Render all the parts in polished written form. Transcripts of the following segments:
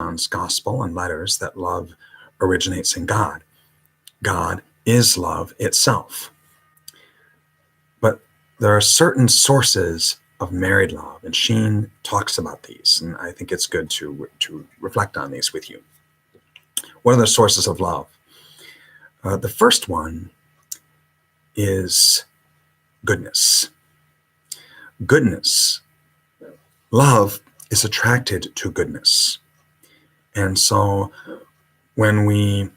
John's gospel and letters that love originates in God. God is love itself. But there are certain sources of married love, and Sheen talks about these, and I think it's good to reflect on these with you. What are the sources of love? The first one is goodness. Goodness. Love is attracted to goodness. And so when we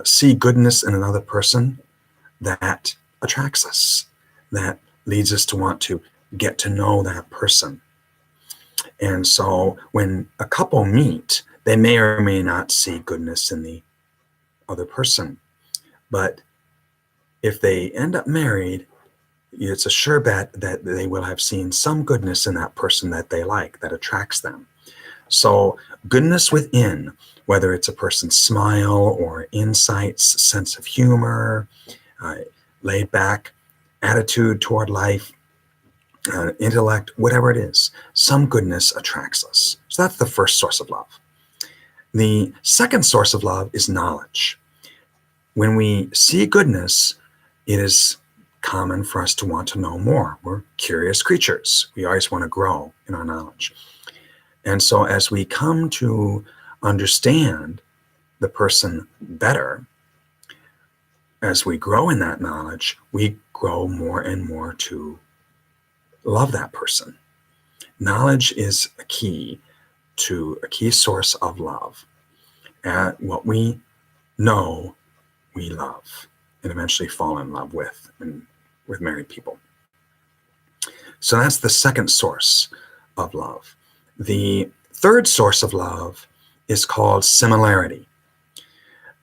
see goodness in another person, that attracts us. That leads us to want to get to know that person. And so when a couple meet, they may or may not see goodness in the other person. But if they end up married, it's a sure bet that they will have seen some goodness in that person that they like, that attracts them. So goodness within, whether it's a person's smile or insights, sense of humor, laid back attitude toward life, intellect, whatever it is, some goodness attracts us. So that's the first source of love. The second source of love is knowledge. When we see goodness, it is common for us to want to know more. We're curious creatures. We always want to grow in our knowledge. And so as we come to understand the person better, as we grow in that knowledge, we grow more and more to love that person. Knowledge is a key source of love. At what we know, we love and eventually fall in love with married people. So that's the second source of love. The third source of love is called similarity.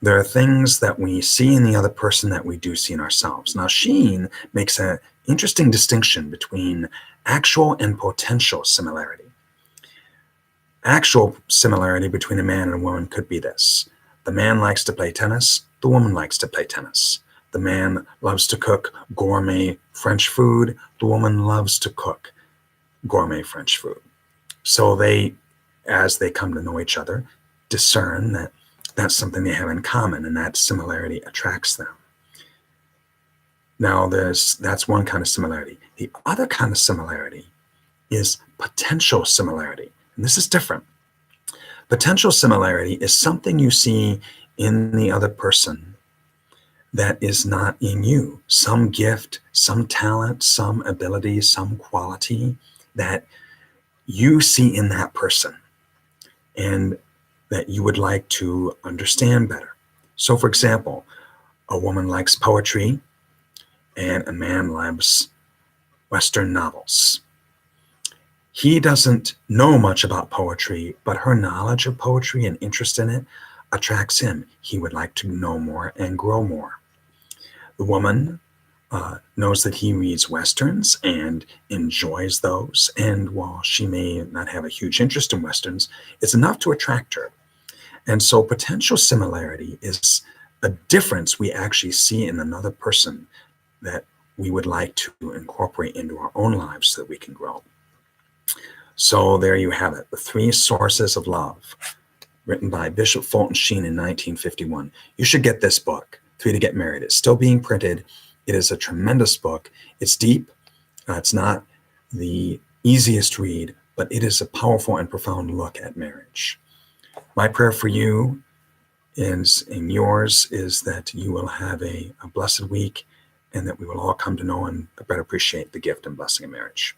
There are things that we see in the other person that we do see in ourselves. Now, Sheen makes an interesting distinction between actual and potential similarity. Actual similarity between a man and a woman could be this. The man likes to play tennis. The woman likes to play tennis. The man loves to cook gourmet French food. The woman loves to cook gourmet French food. So they, as they come to know each other, discern that that's something they have in common, and that similarity attracts them. Now, that's one kind of similarity. The other kind of similarity is potential similarity, and this is different. Potential similarity is something you see in the other person that is not in you. Some gift, some talent, some ability, some quality that you see in that person and that you would like to understand better. So, for example, a woman likes poetry and a man loves Western novels. He doesn't know much about poetry, but her knowledge of poetry and interest in it attracts him. He would like to know more and grow more. The woman knows that he reads Westerns and enjoys those. And while she may not have a huge interest in Westerns, it's enough to attract her. And so potential similarity is a difference we actually see in another person that we would like to incorporate into our own lives so that we can grow. So there you have it, the three sources of love, written by Bishop Fulton Sheen in 1951. You should get this book, Three to Get Married. It's still being printed. It is a tremendous book. It's deep. It's not the easiest read, but it is a powerful and profound look at marriage. My prayer for you and yours is that you will have a blessed week and that we will all come to know and better appreciate the gift and blessing of marriage.